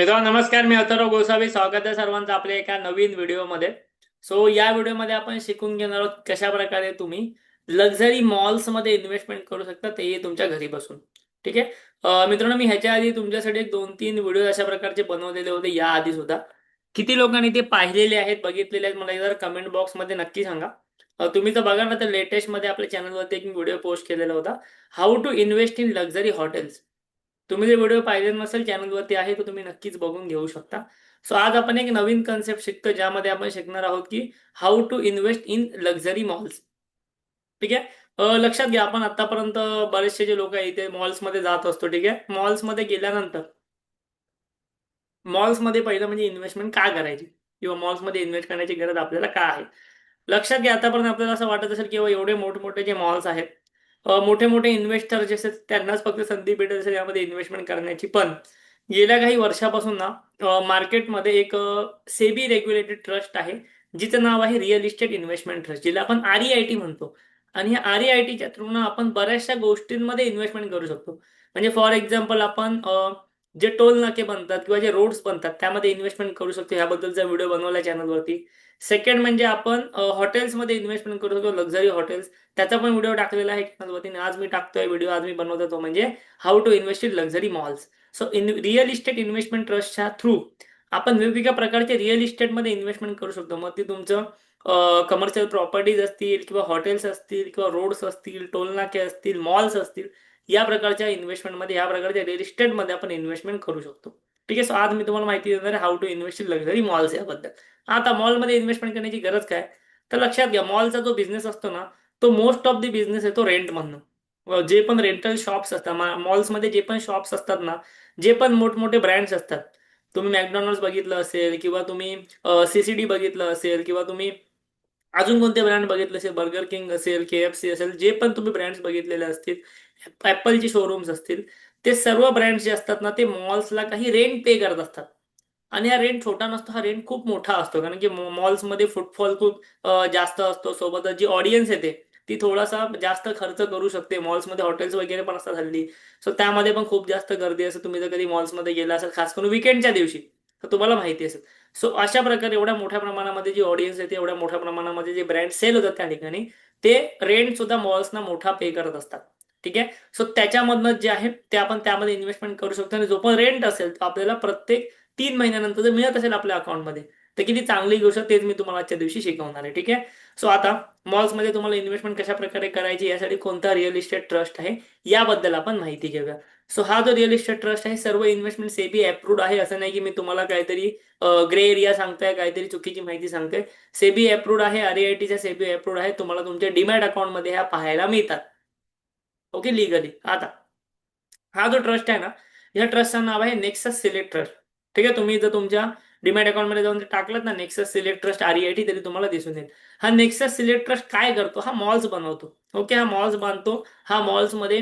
मित्रांनो नमस्कार, मी अथर्व गोसावी. स्वागत आहे सर्वांचं आपल्या एका नवीन व्हिडिओमध्ये. या व्हिडिओमध्ये आपण शिकून घेणार आहोत कशा प्रकारे तुम्ही लक्झरी मॉल्समध्ये इन्व्हेस्टमेंट करू शकता, तेही तुमच्या घरी बसून. ठीक आहे. मित्रांनो, मी ह्याच्या आधी तुमच्यासाठी एक 2-3 व्हिडिओ अशा प्रकारचे बनवलेले होते या आधी सुद्धा. किती लोकांनी ते पाहिलेले आहेत, बघितलेले आहेत, मला जरा कमेंट बॉक्समध्ये नक्की सांगा. तुम्ही तर बघा ना, तर लेटेस्टमध्ये आपल्या चॅनलवरती एक व्हिडिओ पोस्ट केलेला होता, how to invest in luxury hotels. तुम्ही जे व्हिडिओ पाहिले नसेल, चॅनलवरती आहे, तो तुम्ही नक्कीच बघून घेऊ शकता. आज आपण एक नवीन कन्सेप्ट शिकतो, ज्यामध्ये आपण शिकणार आहोत की how to invest in luxury malls. ठीक आहे. लक्षात घ्या, आपण आतापर्यंत बरेचसे जे लोक आहेत ते मॉल्समध्ये जात असतो. ठीक आहे. मॉल्समध्ये गेल्यानंतर मॉल्समध्ये पहिलं म्हणजे इन्व्हेस्टमेंट का करायची, किंवा मॉल्समध्ये इन्व्हेस्ट करण्याची गरज आपल्याला का आहे. लक्षात घ्या, आतापर्यंत आपल्याला असं वाटत असेल किंवा एवढे मोठमोठे जे मॉल्स आहेत, मोठे मोठे इन्व्हेस्टर जे असतात त्यांनाच फक्त संधी भेटत असेल यामध्ये इन्व्हेस्टमेंट करण्याची. पण गेल्या काही वर्षापासून ना मार्केटमध्ये एक सेबी रेग्युलेटेड ट्रस्ट आहे, जिचं नाव आहे रिअल इस्टेट इन्व्हेस्टमेंट ट्रस्ट, जिला आपण REIT म्हणतो. आणि ह्या REITच्या थ्रू ना आपण बऱ्याचशा गोष्टींमध्ये इन्व्हेस्टमेंट करू शकतो. म्हणजे फॉर एक्झाम्पल आपण जे टोल नाके बनतात किंवा जे रोड्स बनतात त्यामध्ये इन्व्हेस्टमेंट करू शकतो. ह्याबद्दलचा व्हिडिओ बनवला चॅनलवरती. सेकंड म्हणजे आपण हॉटेल्समध्ये इन्व्हेस्टमेंट करू शकतो, लक्झरी हॉटेल्स. त्याचा पण व्हिडिओ टाकलेला आहे चॅनलवरती. आज मी टाकतोय व्हिडिओ, आज मी बनवतो तो म्हणजे how to invest in luxury malls. In real estate investment ट्रस्टच्या थ्रू आपण वेगवेगळ्या प्रकारचे रिअल इस्टेटमध्ये इन्व्हेस्टमेंट करू शकतो. मग ते तुमचं कमर्शियल प्रॉपर्टीज असतील किंवा हॉटेल्स असतील किंवा रोड्स असतील, टोलनाके असतील, मॉल्स असतील, या प्रकारच्या इन्व्हेस्टमेंटमध्ये, या प्रकारच्या रिअल इस्टेटमध्ये आपण इन्व्हेस्टमेंट करू शकतो. ठीक आहे. आज मी तुम्हाला माहिती देणार आहे how to invest in luxury malls याबद्दल. आता मॉलमध्ये इन्व्हेस्टमेंट करण्याची गरज काय. तर लक्षात घ्या, मॉलचा जो बिझनेस असतो ना, तो मोस्ट ऑफ द बिझनेस आहे तो रेंटमधनं. जे पण रेंटल शॉप्स असतात मॉल्समध्ये, जे पण शॉप्स असतात ना, जे पण मोठमोठे ब्रँड्स असतात, तुम्ही मॅकडॉनल्ड्स बघितलं असेल किंवा तुम्ही CCD बघितलं असेल किंवा तुम्ही अजून कोणते ब्रँड बघितले असेल, बर्गर किंग असेल, KFC असेल, जे पण तुम्ही ब्रँड्स बघितलेले असतील, ॲपलचे शोरूम्स असतील, ते सर्व ब्रँड्स जे असतात ना, ते मॉल्सला काही रेंट पे करत असतात. आणि हा रेंट छोटा नसतो, हा रेंट खूप मोठा असतो, कारण की मॉल्समध्ये फुटफॉल खूप जास्त असतो. सोबतच जी ऑडियन्स येते ती थोडासा जास्त खर्च करू शकते. मॉल्समध्ये हॉटेल्स वगैरे पण असतात हल्ली. त्यामध्ये पण खूप जास्त गर्दी असते. तुम्ही जर कधी मॉल्समध्ये गेला असाल, खास करून विकेंडच्या दिवशी, तर तुम्हाला माहिती असेल. अशा प्रकारे एवढ्या मोठ्या प्रमाणामध्ये जी ऑडियन्स येते, एवढ्या मोठ्या प्रमाणामध्ये जे ब्रँड सेल होतात त्या ठिकाणी, ते रेंट सुद्धा मॉल्सना मोठा पे करत असतात. ठीक आहे. त्याच्यामधनं जे आहे ते आपण त्यामध्ये इन्व्हेस्टमेंट करू शकतो. आणि जो पण रेंट असेल तो आपल्याला प्रत्येक 3 महिन्यानंतर जर मिळत असेल आपल्या अकाउंटमध्ये, तर किती चांगली गोष्ट. तेच मी तुम्हाला आजच्या दिवशी शिकवणार आहे. ठीक आहे. आता मॉल्समध्ये तुम्हाला इन्व्हेस्टमेंट कशा प्रकारे करायची, यासाठी कोणता रिअल इस्टेट ट्रस्ट आहे याबद्दल आपण माहिती घेऊया. हा जो रिअल इस्टेट ट्रस्ट आहे, सर्व इन्व्हेस्टमेंट सेबी अप्रूव्ड आहे. असं नाही की मी तुम्हाला काहीतरी ग्रे एरिया सांगतोय, काहीतरी चुकीची माहिती सांगतोय. सेबी अप्रूव्ड आहे, REITच्या सेबी अप्रूव्ड आहे. तुम्हाला तुमच्या डीमॅट अकाउंटमध्ये ह्या पाहायला मिळतात. Okay, legally. आता हा जो ट्रस्ट आहे ना, या ट्रस्टचं नाव आहे नेक्सस सिलेक्ट ट्रस्ट. ठीक आहे. तुम्ही जर तुमच्या डीमॅट अकाउंटमध्ये जाऊन टाकलं ना नेक्सस सिलेक्ट ट्रस्ट REIT, तरी तुम्हाला दिसून येईल. हा नेक्सस सिलेक्ट ट्रस्ट काय करतो, हा मॉल्स बनवतो. ओके, हा मॉल्स बांधतो. हा मॉल्समध्ये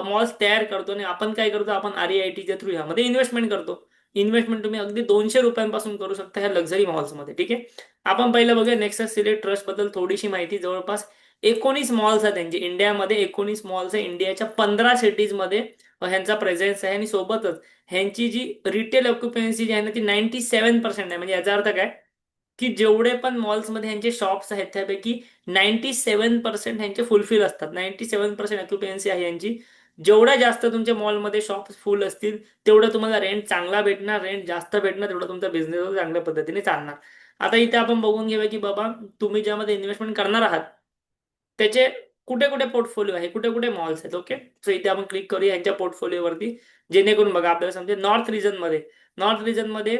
मॉल्स तयार करतो. आणि आपण काय करतो, आपण REITच्या थ्रू यामध्ये इन्व्हेस्टमेंट करतो. इन्व्हेस्टमेंट तुम्ही अगदी 200 रुपयांपासून करू शकता ह्या लक्झरी मॉल्समध्ये. ठीक आहे. आपण पहिलं बघूया नेक्सस सिलेक्ट ट्रस्ट बद्दल थोडीशी माहिती. जवळपास 19 मॉल्स आहेत त्यांचे इंडियामध्ये. 19 मॉल्स आहे इंडियाच्या 15 सिटीजमध्ये ह्यांचा प्रेझेन्स आहे. आणि सोबतच ह्यांची जी रिटेल ऑक्युपन्सी जी आहे ना, ती 97% आहे. म्हणजे याचा अर्थ काय, की जेवढे पण मॉल्समध्ये ह्यांचे शॉप्स आहेत त्यापैकी 97% ह्यांचे फुलफिल असतात. 97% ऑक्युपन्सी आहे यांची. जेवढ्या जास्त तुमच्या मॉलमध्ये शॉप्स फुल असतील, तेवढं तुम्हाला रेंट चांगला भेटणार. रेंट जास्त भेटणार, तेवढं तुमचा बिझनेस चांगल्या पद्धतीने चालणार. आता इथे आपण बघून घेऊया की बाबा, तुम्ही ज्यामध्ये इन्व्हेस्टमेंट करणार आहात त्याचे कुठे कुठे पोर्टफोलिओ आहे, कुठे कुठे मॉल्स आहेत. ओके. इथे आपण क्लिक करूया यांच्या पोर्टफोलिओवरती, जेणेकरून बघा आपल्याला समजेल. नॉर्थ रिजनमध्ये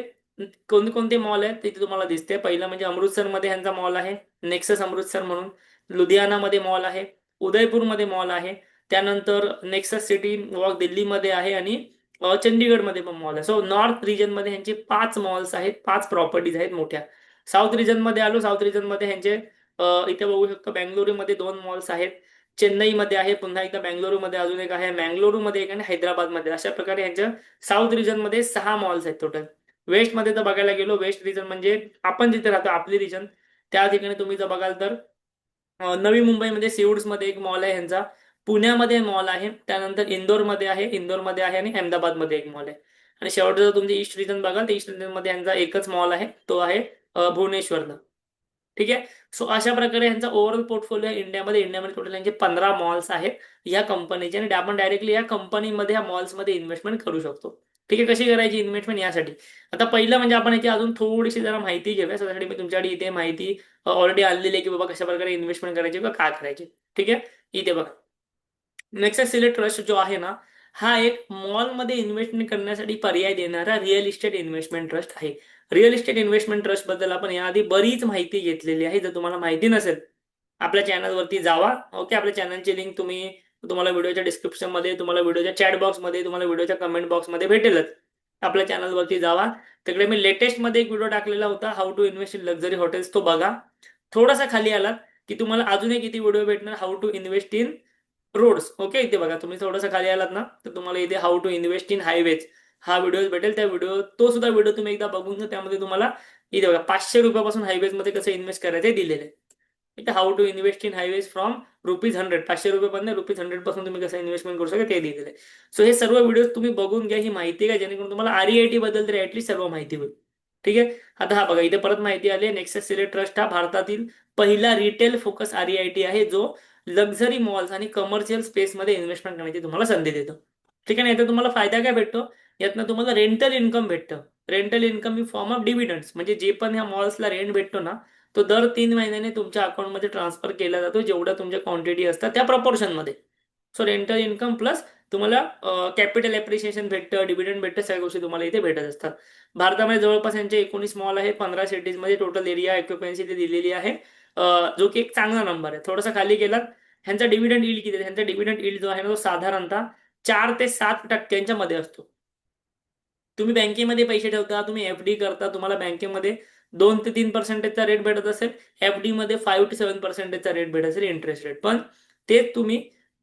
कोणते मॉल आहेत तिथे तुम्हाला दिसते. पहिलं म्हणजे अमृतसरमध्ये ह्यांचा मॉल आहे, नेक्सस अमृतसर म्हणून. लुधियानामध्ये मॉल आहे, उदयपूरमध्ये मॉल आहे. त्यानंतर नेक्सस सिटी वॉक दिल्लीमध्ये आहे. आणि चंदीगडमध्ये पण मॉल आहे. नॉर्थ रिजनमध्ये ह्यांचे 5 मॉल्स आहेत, 5 प्रॉपर्टीज आहेत मोठ्या. साऊथ रिजनमध्ये आलो. साऊथ रिजनमध्ये ह्यांचे इथे बघू शकतो, बेंगलुरूमध्ये 2 मॉल्स आहेत, चेन्नईमध्ये आहे, पुन्हा एकदा बेंगलुरूमध्ये अजून एक आहे, मँगलोरूमध्ये एक आणि हैदराबादमध्ये. अशा प्रकारे यांच्या साऊथ रिजनमध्ये 6 मॉल्स आहेत टोटल. वेस्टमध्ये जर बघायला गेलो, वेस्ट रिजन म्हणजे आपण जिथे राहतो आपली रिजन, त्या ठिकाणी तुम्ही जर बघाल तर नवी मुंबईमध्ये सीवूड्समध्ये एक मॉल आहे ह्यांचा, पुण्यामध्ये मॉल आहे, त्यानंतर इंदोरमध्ये आहे आणि अहमदाबादमध्ये एक मॉल आहे. आणि शेवटचा जर तुमची ईस्ट रिजन बघाल तर ईस्ट रिजन मध्ये यांचा एकच मॉल आहे, तो आहे भुवनेश्वरला. ठीक आहे. सो अशा प्रकारे यांचा ओव्हरऑल पोर्टफोलिओ इंडियामध्ये टोटल यांचे 15 मॉल्स आहेत या कंपनीचे, आणि आपण डायरेक्टली या कंपनीमध्ये या मॉल्समध्ये इन्व्हेस्टमेंट करू शकतो. ठीक आहे. कशी करायची इन्व्हेस्टमेंट यासाठी, आता पहिलं म्हणजे आपण याची अजून थोडीशी जरा माहिती घेऊया. त्यासाठी मी तुमच्याकडे इथे माहिती ऑलरेडी आणलेली आहे की बाबा कशा प्रकारे इन्व्हेस्टमेंट करायची किंवा काय करायचे. ठीक आहे. इथे बघा, नेक्सस सिलेक्ट ट्रस्ट जो आहे ना, हा एक मॉलमध्ये इन्व्हेस्टमेंट करण्यासाठी पर्याय देणारा रिअल इस्टेट इन्व्हेस्टमेंट ट्रस्ट आहे. रिअल इस्टेट इन्व्हेस्टमेंट ट्रस्ट बद्दल आपण याआधी बरीच माहिती घेतलेली आहे. जर तुम्हाला माहिती नसेल, आपल्या चॅनलवरती जावा. ओके, आपल्या चॅनलची लिंक तुम्हाला व्हिडिओच्या डिस्क्रिप्शन मध्ये, तुम्हाला व्हिडिओच्या चॅट बॉक्स मध्ये, तुम्हाला व्हिडिओच्या कमेंट बॉक्स मध्ये भेटेलच. आपल्या चॅनलवरती जावा. तिकडे मी लेटेस्ट मध्ये एक व्हिडिओ टाकलेला होता, how to invest in luxury hotels, तो बघा. थोडासा खाली आलात की तुम्हाला अजून एक किती व्हिडिओ भेटणार, how to invest in roads. Okay, इथे बघा, तुम्ही थोडंसं खाली आलात ना, तर तुम्हाला इथे how to invest in highways हा व्हिडिओ भेटेल. त्या व्हिडिओ, तो सुद्धा व्हिडिओ तुम्ही एकदा बघून घ्या. त्यामध्ये तुम्हाला इथे बघा 500 रुपयापासून हायवेज मध्ये कसं इन्व्हेस्ट करायचं हे दिलेलं आहे. इथे how to invest in highways from ₹100, 500 रुपये ₹100 पासून तुम्ही कसं इन्व्हेस्टमेंट करू शकता ते दिलेलं आहे. सो हे सर्व व्हिडिओ तुम्ही बघून घ्या, ही माहिती घ्या, जेणेकरून तुम्हाला आरईआयटी बद्दल तरी ऍटलीस्ट सर्व माहिती होईल. ठीक आहे. आता हा बघा, इथे परत माहिती आली, नेक्सस सिलेक्ट ट्रस्ट हा भारतातील पहिला रिटेल फोकस आरईआयटी आहे, जो लक्झरी मॉल्स आणि कमर्शियल स्पेसमध्ये इन्व्हेस्टमेंट करण्याची तुम्हाला संधी देतो. ठीक आहे ना. याचा तुम्हाला फायदा काय भेटतो, यातनं तुम्हाला रेंटल इन्कम भेटतं. Rental income in form of dividends, म्हणजे जे पण ह्या मॉल्सला रेंट भेटतो ना, तो दर 3 महिन्याने तुमच्या अकाउंटमध्ये ट्रान्सफर केला जातो, जेवढ्या तुमच्या क्वांटिटी असतात त्या प्रपोर्शनमध्ये. सो रेंटल इन्कम प्लस तुम्हाला कॅपिटल एप्रिसिएशन भेटतं, डिव्हिडंड भेटतं, सगळ्या गोष्टी तुम्हाला इथे भेटत असतात. भारतामध्ये जवळपास यांचे 19 मॉल आहे, 15 सिटीजमध्ये. टोटल एरिया ऑक्युपन्सी ते दिलेली आहे, जो की एक चांगला नंबर आहे. थोडासा खाली गेलात, ह्यांचा डिव्हिडंड यील्ड किती आहे, ह्यांचा डिव्हिडंड यील्ड जो आहे ना, तो साधारणतः 4 ते 7% मध्ये असतो. तुम्ही बँकेमध्ये पैसे ठेवता, तुम्ही एफडी करता, तुम्हाला बँकेमध्ये 2 ते 3% रेट भेटत असेल, एफडी मध्ये 5 ते 7% रेट भेटत असेल, इंटरेस्ट रेट. पण ते तुम्ही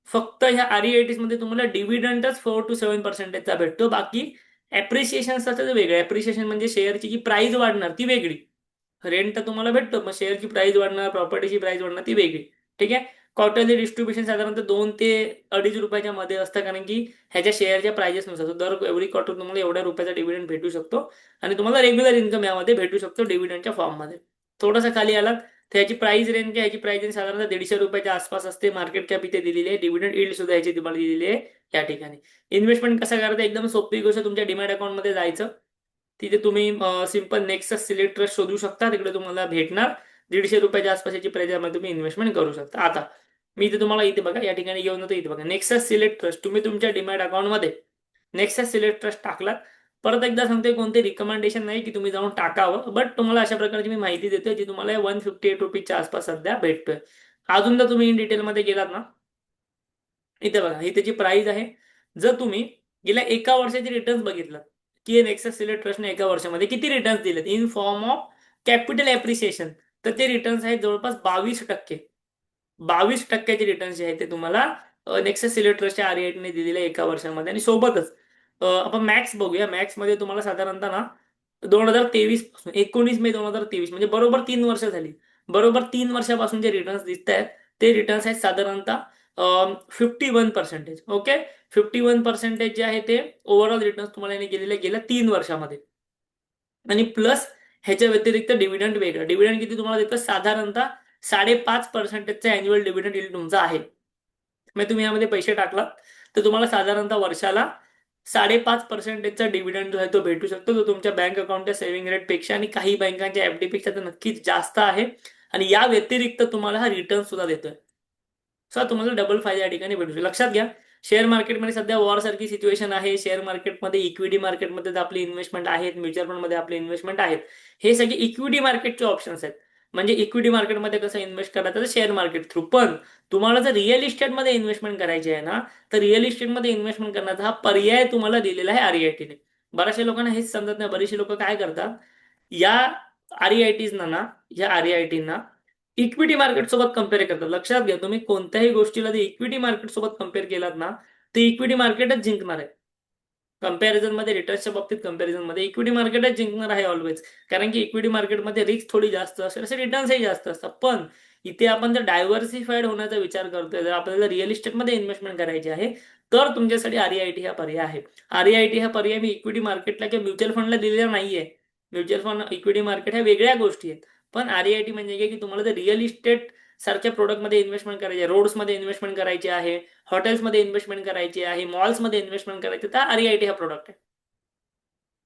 फक्त ह्या आरईआयटीज मध्ये तुम्हाला डिव्हिडंडच 4 ते 7% भेटतो. बाकी ऍप्रिसिएशन असतं वेगळं. ऍप्रिसिएशन म्हणजे शेअरची जी प्राइस वाढणार ती वेगळी. रेंट तर तुम्हाला भेटतो, मग शेअरची प्राइस वाढणार, प्रॉपर्टीची प्राइस वाढणार ती वेगळी. ठीक आहे. क्वार्टरली डिस्ट्रीब्युशन साधारणतः 2 ते 2.5 रुपयाच्या मध्ये असतं, कारण की ह्याच्या शेअरच्या प्राइजेसनुसार दर एव्हरी क्वार्टर तुम्हाला एवढ्या रुपयाचा डिव्हिडंड भेटू शकतो, आणि तुम्हाला रेग्युलर इन्कम यामध्ये भेटू शकतो डिव्हिडंडच्या फॉर्ममध्ये. थोडासा खाली आलात तर ह्याची प्राइस रेंज काय, ह्याची प्राइस रेंज साधारणतः 150 रुपयाच्या आसपास असते. मार्केट कॅप इथे दिलेली आहे, डिव्हिडंड यील्ड सुद्धा ह्याची तुम्हाला दिलेली आहे या ठिकाणी. इन्व्हेस्टमेंट कसं करता, एकदम सोपी गोष्ट, तुमच्या डिमॅट अकाउंटमध्ये जायचं. तिथे तुम्ही सिंपल नेक्सस सिलेक्ट ट्रस्ट शोधू शकता, तिकडे तुम्हाला भेटणार. 150 रुपयाच्या आसपास याची प्राइसमध्ये तुम्ही इन्व्हेस्टमेंट करू शकता. आता मी इथे तुम्हाला इथे बघा, या ठिकाणी घेऊन येतो. इथे बघा, नेक्सस सिलेक्ट ट्रस्ट, तुम्ही तुमच्या डिमॅट अकाउंटमध्ये नेक्सस सिलेक्ट ट्रस्ट टाकलात. परत एकदा सांगतोय, कोणते रिकमेंडेशन नाही की तुम्ही जाऊन टाकावं, बट तुम्हाला अशा प्रकारची मी माहिती देतोय जी तुम्हाला 158 रुपीजच्या आसपास सध्या भेटतोय. अजून जर तुम्ही इन डिटेलमध्ये गेलात ना, इथे बघा, ही त्याची प्राइस आहे. जर तुम्ही गेल्या एका वर्षाचे रिटर्न्स बघितलं की नेक्सस सिलेक्ट ट्रस्टने एका वर्षामध्ये किती रिटर्न्स दिलेत in form of capital appreciation, तर ते रिटर्न्स आहेत जवळपास 22%. 22% रिटर्न्स जे आहेत ते तुम्हाला नेक्सस सिलेक्ट ट्रस्टच्या आरईआयटीने दिलेले एका वर्षामध्ये. आणि सोबतच आपण मॅक्स बघूया. मॅक्स मध्ये तुम्हाला साधारणतः ना 2023 पासून 19 मे 2023, म्हणजे बरोबर 3 वर्ष झाली. बरोबर 3 वर्षापासून जे रिटर्न्स दिसत आहेत ते रिटर्न्स आहेत साधारणतः 51%. ओके, 51% जे आहे ते ओव्हरऑल रिटर्न्स तुम्हाला याने गेलेले गेल्या 3 वर्षामध्ये. आणि प्लस ह्याच्या व्यतिरिक्त डिव्हिडंड वेगळं. डिव्हिडंड किती तुम्हाला देतं, साधारणतः 5.5%चा अॅन्युअल डिव्हिडंड यील्ड तुमचा आहे. मग तुम्ही यामध्ये पैसे टाकलात तर तुम्हाला साधारणतः वर्षाला 5.5%चा डिव्हिडंड जो आहे तो भेटू शकतो, जो तुमच्या बँक अकाउंटच्या सेव्हिंग रेट पेक्षा आणि काही बँकांच्या एफडी पेक्षा तर नक्कीच जास्त आहे. आणि या व्यतिरिक्त तुम्हाला हा रिटर्न सुद्धा देतोय. सो तुम्हाला डबल फायदा या ठिकाणी भेटू शकतो. लक्षात घ्या, शेअर मार्केटमध्ये सध्या वॉर सारखी सिच्युएशन आहे. शेअर मार्केटमध्ये, इक्विटी मार्केटमध्ये आपली इन्व्हेस्टमेंट आहेत, म्युच्युअल फंडमध्ये आपली इन्व्हेस्टमेंट आहेत. हे सगळे इक्विटी मार्केटचे ऑप्शन्स आहेत. म्हणजे इक्विटी मार्केटमध्ये कसं इन्व्हेस्ट करायचं, तर शेअर मार्केट थ्रू. पण तुम्हाला जर रिअल इस्टेटमध्ये इन्व्हेस्टमेंट करायची आहे ना, तर रिअल इस्टेटमध्ये इन्व्हेस्टमेंट करण्याचा हा पर्याय तुम्हाला दिलेला आहे आरईआयटीने. बऱ्याचशा लोकांना हेच समजत नाही. बरेचसे लोक काय करतात, या आरईआयटीजना ना, या आरईआयटीना इक्विटी मार्केट सोबत कम्पेअर करतात. लक्षात घ्या, तुम्ही कोणत्याही गोष्टीला जर इक्विटी मार्केट सोबत कम्पेअर केलात ना, तर इक्विटी मार्केटच जिंकणार आहे. कंपॅरिझनमध्ये रिटर्न्सच्या बाबतीत कंपॅरिझनमध्ये इक्विटी मार्केटच जिंकणार आहे ऑलवेज. कारण की इक्विटी मार्केटमध्ये रिस्क थोडी जास्त असेल, असे रिटर्न्सही जास्त असतात. पण इथे आपण जर डायव्हर्सिफाईड होण्याचा विचार करतोय, जर आपल्याला रिअल इस्टेटमध्ये इन्व्हेस्टमेंट करायची आहे, तर तुमच्यासाठी REIT हा पर्याय आहे. REIT हा पर्याय मी इक्विटी मार्केटला किंवा म्युच्युअल फंडला दिलेला नाहीये. म्युच्युअल फंड, इक्विटी मार्केट ह्या वेगळ्या गोष्टी आहेत. पण REIT म्हणजे काय की तुम्हाला जर रिअल इस्टेट सारख्या प्रोडक्टमध्ये इन्व्हेस्टमेंट करायची आहे, रोड्समध्ये इन्व्हेस्टमेंट करायची आहे, हॉटेल्समध्ये इन्व्हेस्टमेंट करायची आहे, मॉल्समध्ये इन्व्हेस्टमेंट करायची, तर REIT हा प्रोडक्ट आहे.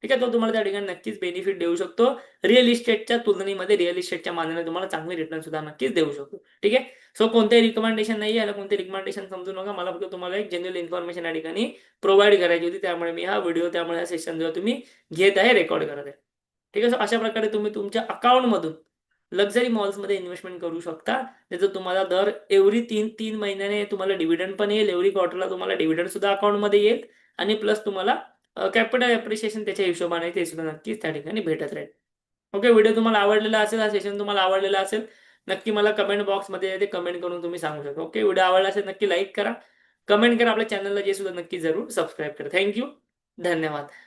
ठीक आहे, तो तुम्हाला त्या ठिकाणी नक्कीच बेनिफिट देऊ शकतो. रिअल इस्टेटच्या तुलनेमध्ये, रिअल इस्टेटच्या मानाने तुम्हाला चांगले रिटर्न सुद्धा नक्कीच देऊ शकतो. ठीक आहे. सो कोणतेही रिकमेंडेशन नाही, याला कोणते रिकमेंडेशन समजू नका. मला फक्त तुम्हाला एक जेन्युइन इन्फॉर्मेशन या ठिकाणी प्रोव्हाइड करायची होती. त्यामुळे मी हा व्हिडिओ, त्यामुळे हा सेशन जो तुम्ही घेत आहे, रेकॉर्ड करत आहे. ठीक आहे. सो अशा प्रकारे तुम्ही तुमच्या अकाउंटमधून लक्झरी मॉल्समध्ये इन्व्हेस्टमेंट करू शकता. त्याचं तुम्हाला दर एव्हरी 3 महिन्याने तुम्हाला डिव्हिडंड पण येईल, एव्हरी क्वार्टरला तुम्हाला डिव्हिडंड सुद्धा अकाउंटमध्ये येईल, आणि प्लस तुम्हाला कॅपिटल अप्रिशिएशन त्याच्या हिशोबाने ते सुद्धा नक्कीच त्या ठिकाणी भेटत राहील. ओके, व्हिडिओ तुम्हाला आवडलेला असेल, हा सेशन तुम्हाला आवडलेला असेल, नक्की मला कमेंट बॉक्समध्ये ते कमेंट करून तुम्ही सांगू शकता. ओके, व्हिडिओ आवडला असेल नक्की लाईक करा, कमेंट करा, आपल्या चॅनलला जे सुद्धा नक्की जरूर सबस्क्राईब करा. थँक्यू, धन्यवाद.